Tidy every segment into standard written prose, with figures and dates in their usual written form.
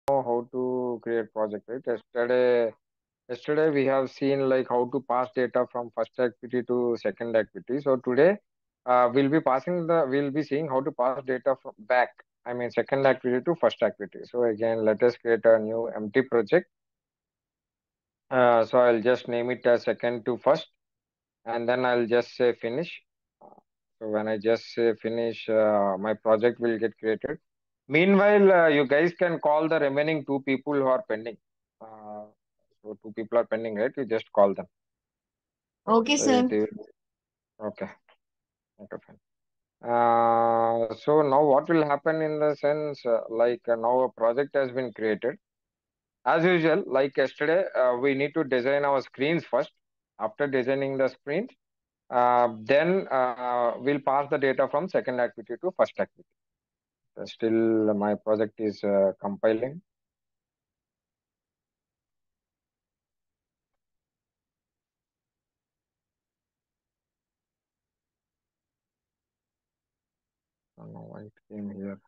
how to create project, right? Yesterday we have seen like how to pass data from first activity to second activity. So today we'll be seeing how to pass data from back. I mean second activity to first activity. So again, let us create a new empty project. So I'll just name it as second to first, and then I'll just say finish. Uh, So when I just say finish, my project will get created. Meanwhile, you guys can call the remaining two people who are pending. Uh, so two people are pending, right? You just call them. Okay, So sir. okay, okay, fine. So now what will happen in the sense, now a project has been created. As usual, like yesterday, we need to design our screens first. After designing the screens, then we'll pass the data from second activity to first activity. Still, my project is compiling. I don't know why it came here.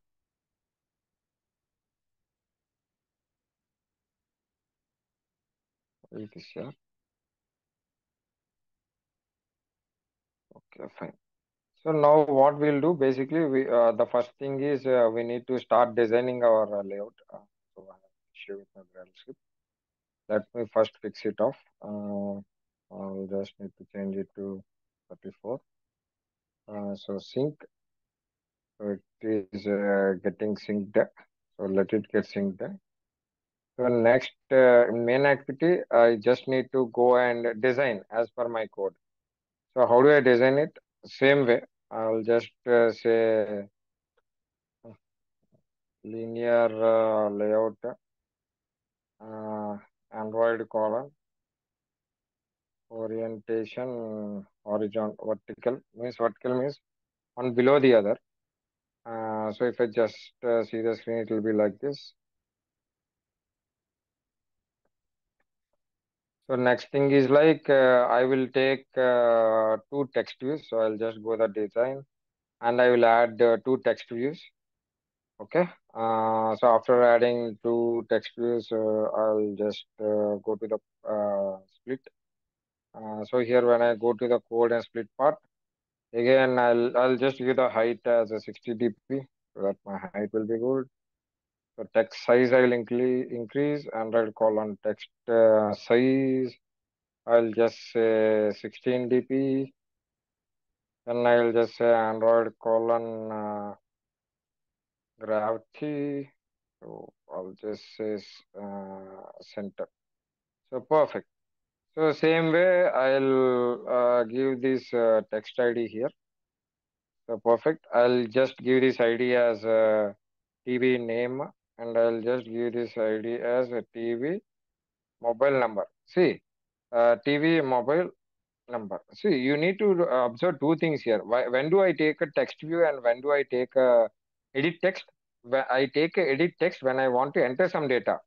It is here. Okay, fine. So now what we'll do basically, the first thing is we need to start designing our layout. So I have an issue with my Braille script. Let me first fix it off. I'll just need to change it to 34. So sync. So it is getting synced. So let it get synced. So next main activity, I just need to go and design as per my code. So how do I design it? Same way. I'll just say linear layout, uh, Android column, orientation, horizontal, vertical means one below the other. So if I just see the screen, it will be like this. So next thing is like I will take two text views. So I'll just go the design and I will add two text views. Okay. So after adding two text views, I'll just go to the split. So here when I go to the code and split part, again I'll just give the height as a 60 dp so that my height will be good. So text size I will increase and I'll call on text size. I'll just say 16 dp. Then I'll just say Android colon gravity. So I'll just say center. So perfect. So same way I'll give this text ID here. So perfect. I'll just give this ID as a TV name and I'll just give this ID as a TV mobile number. See, TV mobile number. See, you need to observe two things here. When do I take a text view and when do I take a edit text? When I take a edit text when I want to enter some data.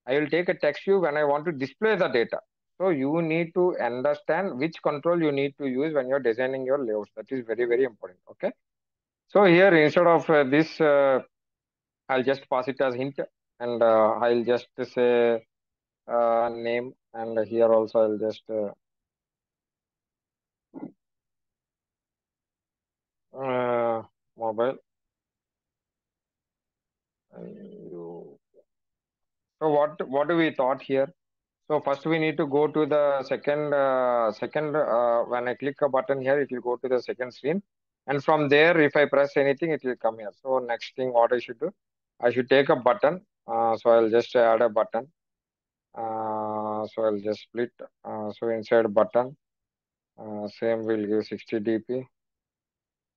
I will take a text view when I want to display the data. So you need to understand which control you need to use when you're designing your layouts. That is very, very important. Okay. So here instead of this, I'll just pass it as hint and I'll just say name and here also I'll just uh, mobile. So what do we thought here? So first we need to go to the second when I click a button here, it will go to the second screen. And from there, if I press anything, it will come here. So next thing what I should do, I should take a button. So I'll just add a button. So I'll just split. So inside button, same will give 60 dp.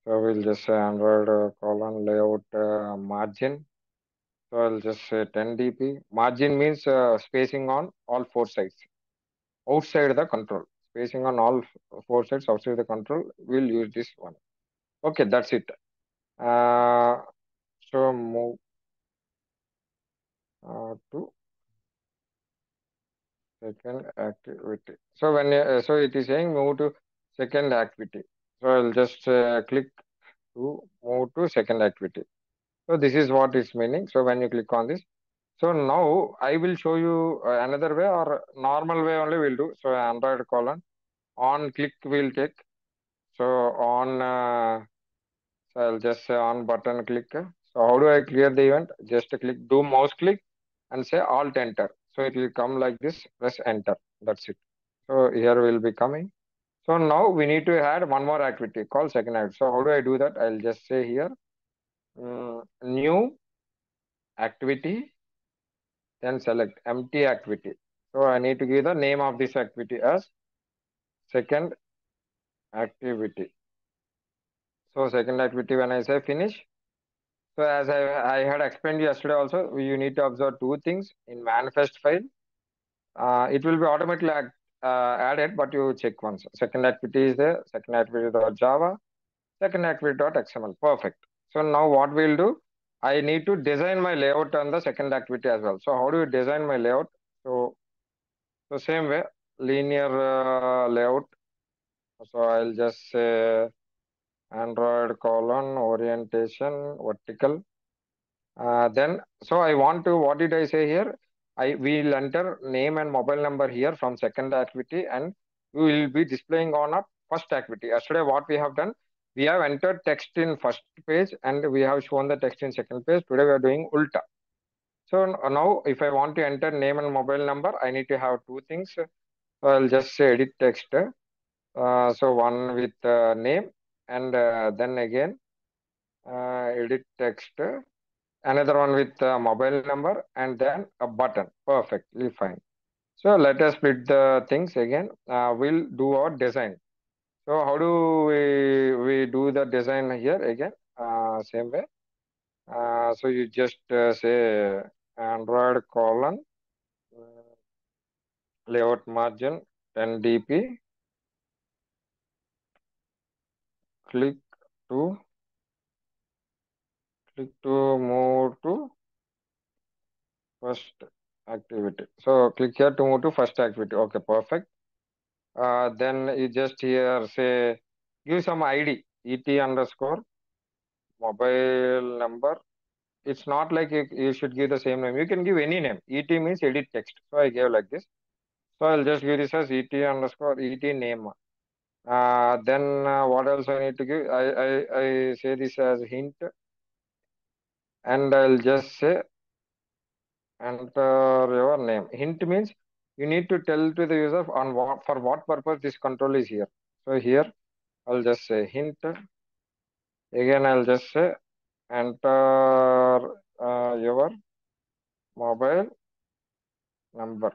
So we'll just say Android colon layout margin. So I'll just say 10 dp. Margin means spacing on all four sides. Outside the control. Spacing on all four sides outside the control, we'll use this one. Okay, that's it. Uh, so move to second activity. So so it is saying move to second activity. So I'll just click to move to second activity. So this is what it's meaning. So when you click on this, So now I will show you another way or normal way only we'll do. So Android colon on click will take. So on, so I'll just say on button click. So how do I clear the event? Just click, do mouse click and say Alt enter. So it will come like this, press enter. That's it. So here will be coming. So now we need to add one more activity called second activity. So how do I do that? I'll just say here, new activity, then select empty activity. So I need to give the name of this activity as second activity. So second activity, when I say finish, so as I had explained yesterday also, you need to observe two things in manifest file. It will be automatically added, but you check once. Second activity is there, second activity.java, second activity.xml. Perfect. So now what we'll do, I need to design my layout on the second activity as well. So how do you design my layout? So same way, linear layout. So I'll just say Android colon orientation vertical. Then, so I want to, what did I say here? I will enter name and mobile number here from second activity and we will be displaying on a first activity. Yesterday, what we have done, we have entered text in first page and we have shown the text in second page. Today we are doing ulta. So now if I want to enter name and mobile number, I need to have two things. So I'll just say edit text. So one with name and then again edit text, another one with mobile number and then a button. Perfectly fine. So let us split the things again. We'll do our design. So how do we do the design here again? Same way. So you just say Android colon layout margin 10 dp, click to move to first activity. So click here to move to first activity. Okay, perfect. Then you just here say give some ID, ET underscore mobile number. It's not like you should give the same name. You can give any name. ET means edit text. So I gave like this. So I'll just give this as ET underscore ET name. Then what else I need to give? I say this as hint and I'll just say enter your name. Hint means you need to tell to the user on what for what purpose this control is here. So here I'll just say hint. Again, I'll just say enter your mobile number.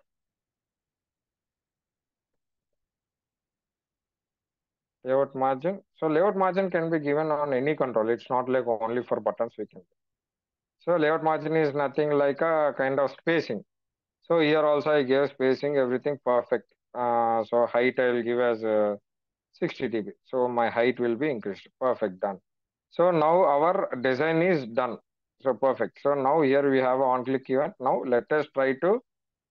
Layout margin. So layout margin can be given on any control. It's not like only for buttons we can. So layout margin is nothing like a kind of spacing. So here also I gave spacing, everything perfect. So height I will give as 60 dB. So my height will be increased. Perfect, done. So now our design is done. So perfect. So now here we have on click event. Now let us try to.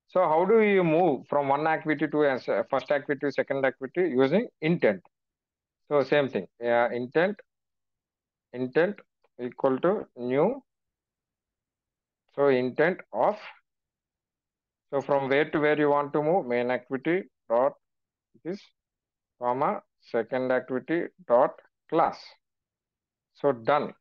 So how do you move from one activity to a first activity, second activity using intent? So same thing. Yeah, intent equal to new. So intent of. So from where to where you want to move, main activity dot this, comma, second activity dot class. So done.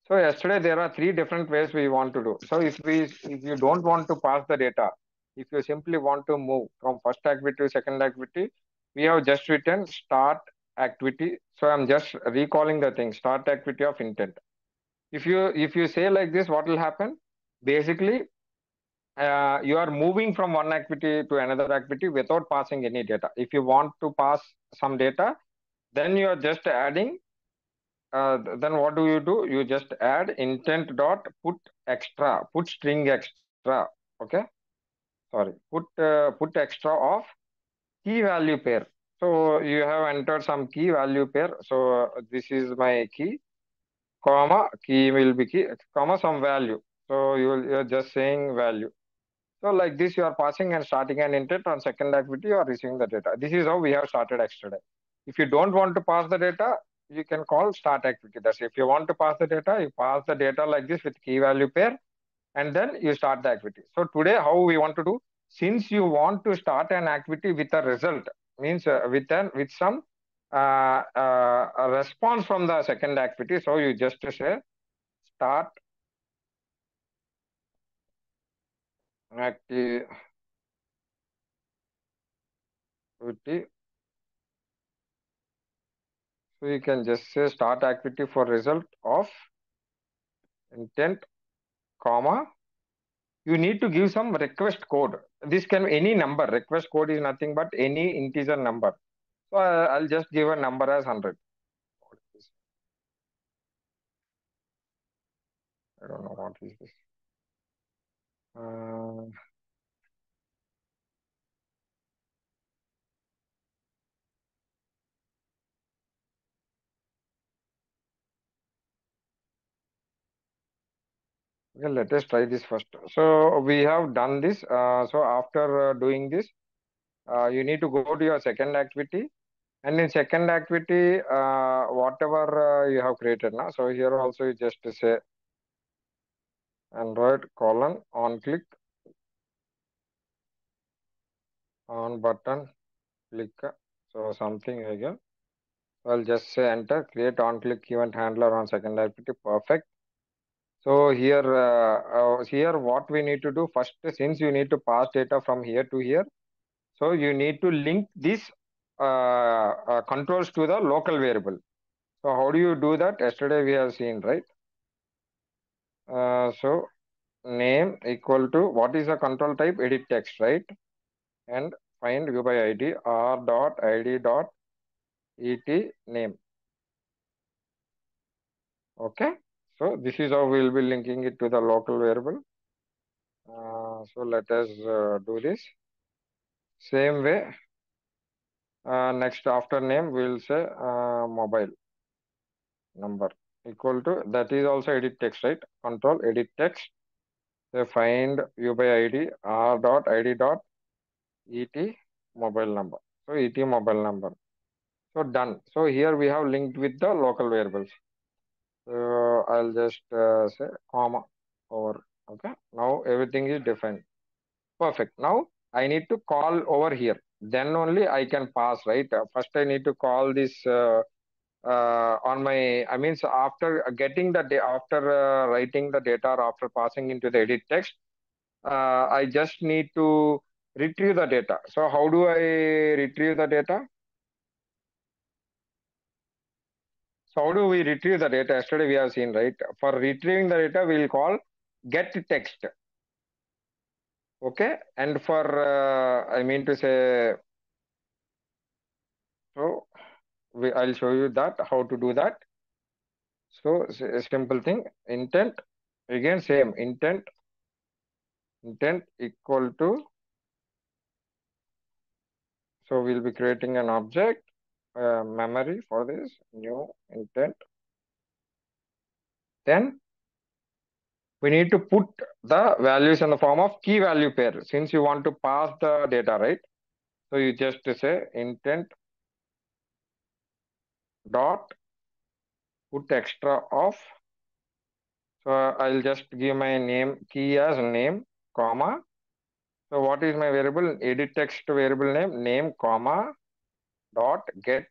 So yesterday there are three different ways we want to do. So if you don't want to pass the data, if you simply want to move from first activity to second activity, we have just written start activity. So I'm just recalling the thing, start activity of intent. If you say like this, what will happen? Basically, you are moving from one activity to another activity without passing any data. If you want to pass some data, then you are just adding then what do? You just add intent dot put extra, put string extra. Okay, sorry, put extra of key value pair. So you have entered some key value pair. So this is my key, comma key will be key, comma some value. So you're just saying value. So like this, you are passing and starting an intent on second activity or receiving the data. This is how we have started yesterday. If you don't want to pass the data, you can call start activity. That's if you want to pass the data, you pass the data like this with key value pair and then you start the activity. So today, how we want to do? Since you want to start an activity with a result, means with some a response from the second activity. So you just say start activity. So you can just say start activity for result of intent, comma. You need to give some request code. This can be any number. Request code is nothing but any integer number. So I'll just give a number as 100. I don't know what is this. Uh, okay, let us try this first. So we have done this. So after doing this, you need to go to your second activity. And in second activity, whatever you have created now. So here also you just say Android colon on click on button click. So something again. I'll just say enter, create on click event handler on second activity. Perfect. So here what we need to do first, since you need to pass data from here to here, so you need to link these controls to the local variable. So how do you do that? Yesterday we have seen, right? So name equal to what is the control type? Edit text, right? And find view by ID r dot id dot et name. Okay. So this is how we'll be linking it to the local variable. So let us do this. Same way, next after name, we'll say mobile number equal to, that is also edit text, right? Control edit text. Say find view by ID r dot id dot et mobile number. So et mobile number. So done. So here we have linked with the local variables. So I'll just say comma over. Okay. Now everything is defined. Perfect. Now I need to call over here. Then only I can pass, right? First I need to call this on my, I mean, so after getting the, after writing the data or after passing into the edit text, I just need to retrieve the data. So how do I retrieve the data? So how do we retrieve the data? Yesterday we have seen, right? For retrieving the data, we'll call get text. Okay. And for, I mean to say, so I'll show you that, how to do that. So a simple thing, intent, again, same intent equal to, so we'll be creating an object, memory for this, new intent. Then we need to put the values in the form of key value pair, since you want to pass the data, right? So you just say intent dot put extra of. So I'll just give my name key as name, comma. So what is my variable? Edit text variable name, comma, dot get.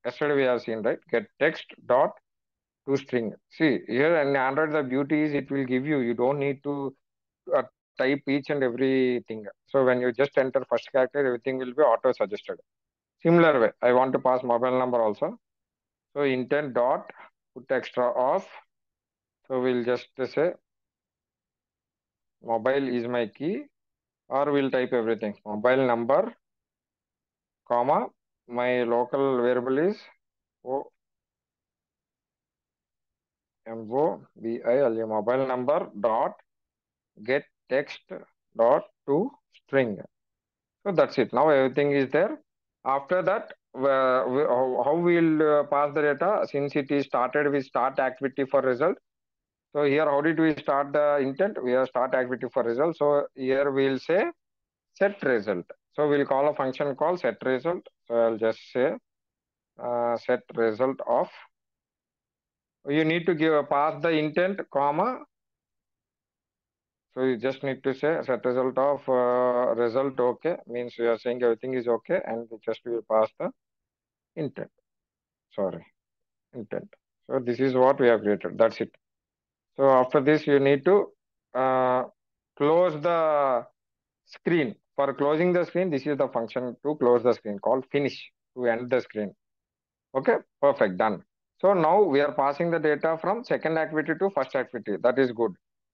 Yesterday we have seen, right? Get text dot to string. See here in Android, the beauty is it will give you. You don't need to uh, type each and everything. So when you just enter first character, everything will be auto suggested. Similar way, I want to pass mobile number also. So intent dot put extra of. So we'll just say mobile is my key, or we'll type everything. Mobile number, comma, my local variable is O M O B I L A, mobile number dot get text dot to string. So that's it. Now everything is there. After that, how we'll pass the data, since it is started with start activity for result. So here, how did we start the intent? We have start activity for result. So here we'll say set result. So we'll call a function called set result. So I'll just say set result of. You need to give a pass the intent, comma. So you just need to say set result of result okay, means you are saying everything is okay, and just will pass the intent. Sorry, intent. So this is what we have created. That's it. So after this, you need to uh, close the screen. For closing the screen, this is the function to close the screen called finish to end the screen. Okay, perfect, done. So now we are passing the data from second activity to first activity. That is good.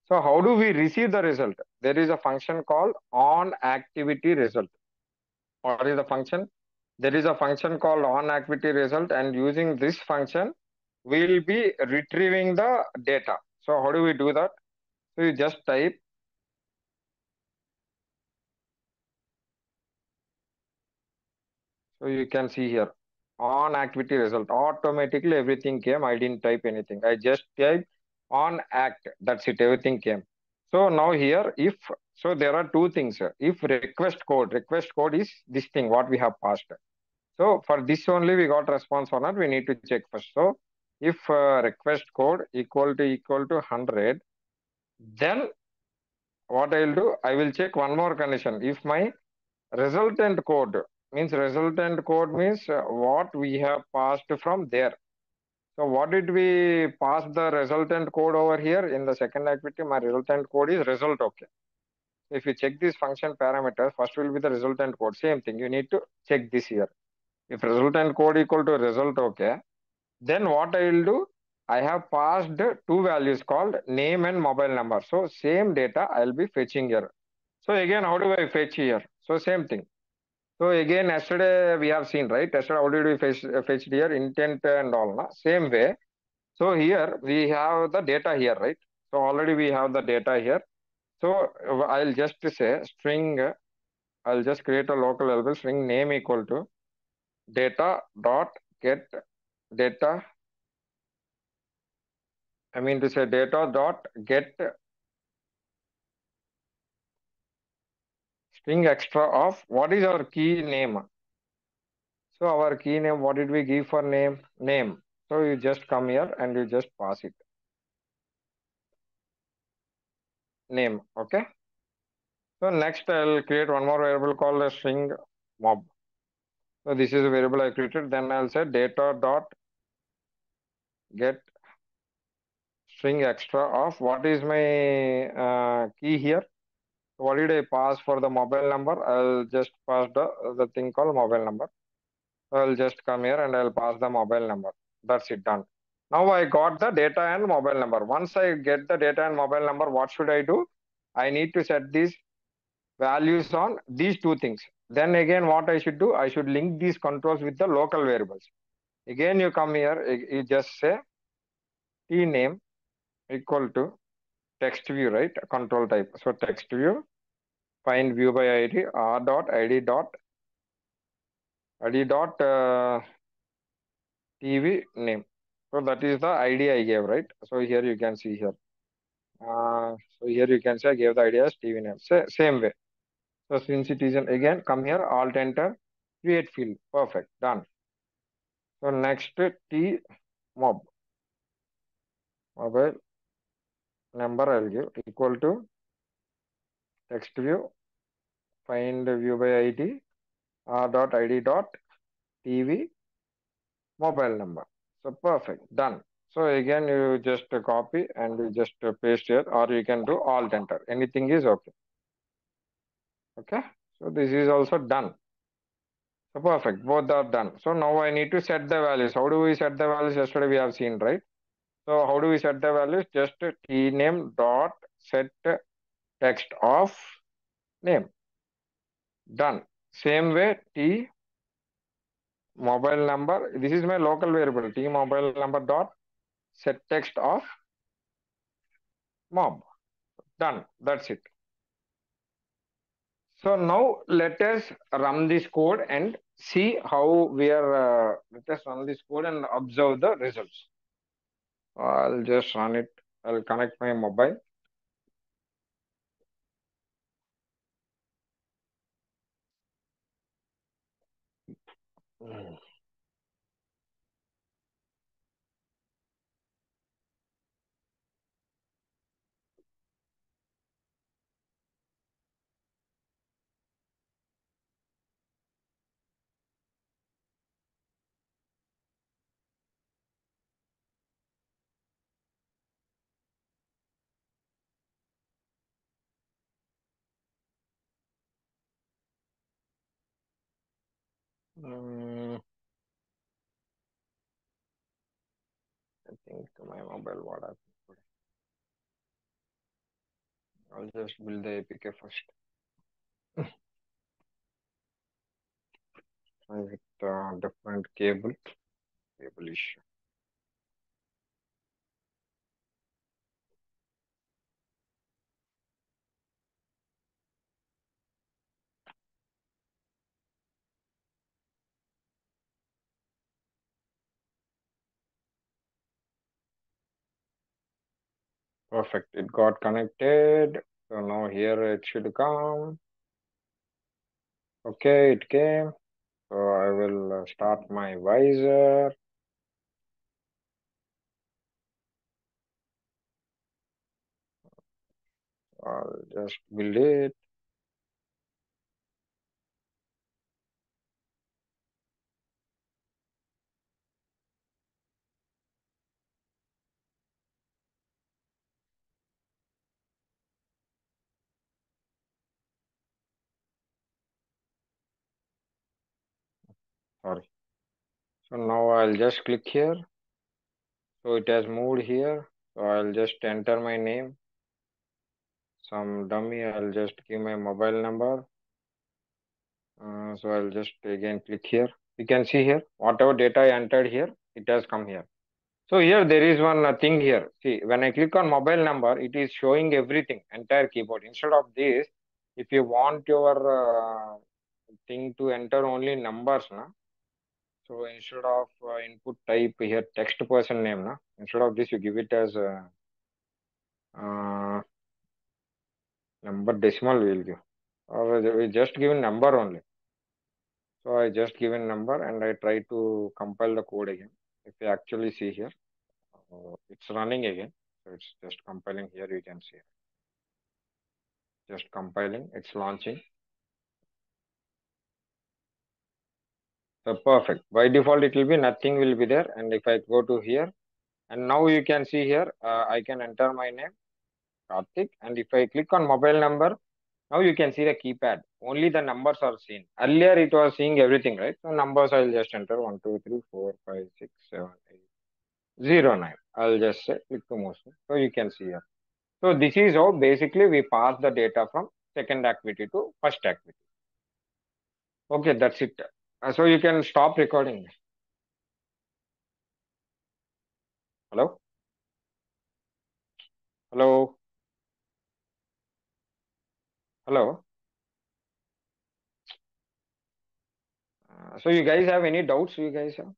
So how do we receive the result? There is a function called on activity result. What is the function? There is a function called on activity result, and using this function, we will be retrieving the data. So how do we do that? So you just type. So you can see here on activity result. Automatically everything came. I didn't type anything. I just typed on act. That's it. Everything came. So now here, if so, there are two things here. If request code is this thing what we have passed. So for this only we got response or not. We need to check first. So if request code equal to 100, then what I will do, I will check one more condition. If my resultant code means what we have passed from there. So what did we pass the resultant code over here in the second activity? My resultant code is result okay. So if you check this function parameters, first will be the resultant code. Same thing. You need to check this here. If resultant code equal to result okay, then what I will do, I have passed two values called name and mobile number. So same data I'll be fetching here. So again, how do I fetch here? So same thing. So again, yesterday we have seen, right? Yesterday, how did we fetch here? Intent and all. Na? Same way. So here we have the data here, right? So already we have the data here. So I'll just say string, I'll just create a local variable string name equal to data dot get data. I mean to say data dot get string extra of what is our key name. So our key name, what did we give for name? Name. So you just come here and you just pass it. Name. Okay. So next I'll create one more variable called a string mob. So this is a variable I created. Then I'll say data dot get string extra of what is my key here. What did I pass for the mobile number? I'll just pass the thing called mobile number. So I'll just come here and I'll pass the mobile number. That's it, done. Now I got the data and mobile number. Once I get the data and mobile number, what should I do? I need to set these values on these two things. Then again, what I should do, I should link these controls with the local variables. Again, you come here, you just say t name equal to text view, right? Control type. So text view, find view by id, r dot id dot id dot tv name. So that is the ID I gave, right? So here you can see here. So here you can say I gave the ID as TV name. Same way. So since it is an again, come here, alt enter, create field. Perfect, done. So next T mob mobile number I'll give equal to text view, find view by ID, r dot id dot TV mobile number. So perfect, done. So again, you just copy and you just paste here, or you can do alt enter. Anything is okay. Okay. So this is also done. So perfect, both are done. So now I need to set the values. How do we set the values? Yesterday we have seen, right? So how do we set the values? Just t name dot set text of name. Done. Same way t mobile number. This is my local variable t mobile number dot set text of mob. Done. That's it. So now let us run this code and see how we are. Let us run this code and observe the results. I'll just run it. I'll connect my mobile. Mm, I think my mobile, what happened today? I'll just build the APK first. With different cable issue. Perfect. It got connected. So now here it should come. Okay, it came. So I will start my visor. I'll just build it. Sorry. So now I'll just click here. So it has moved here. So I'll just enter my name. Some dummy. I'll just give my mobile number. So I'll just again click here. You can see here, whatever data I entered here, it has come here. So here there is one thing here. See, when I click on mobile number, it is showing everything, entire keyboard. Instead of this, if you want your thing to enter only numbers, na, so instead of input type here text person name, na, instead of this you give it as uh, number decimal will give. Or we just given number only. So I just given number and I try to compile the code again. If you actually see here, it's running again. So it's just compiling here. You can see just compiling. It's launching. So perfect. By default, it will be nothing will be there. And if I go to here, and now you can see here, I can enter my name, Karthik. And if I click on mobile number, now you can see the keypad. Only the numbers are seen. Earlier it was seeing everything, right? So numbers I'll just enter 1, 2, 3, 4, 5, 6, 7, 8, 0, 9. I'll just say click to motion. So you can see here. So this is how basically we pass the data from second activity to first activity. Okay, that's it. So you can stop recording. Hello? Hello? Hello? So you guys have any doubts? You guys have?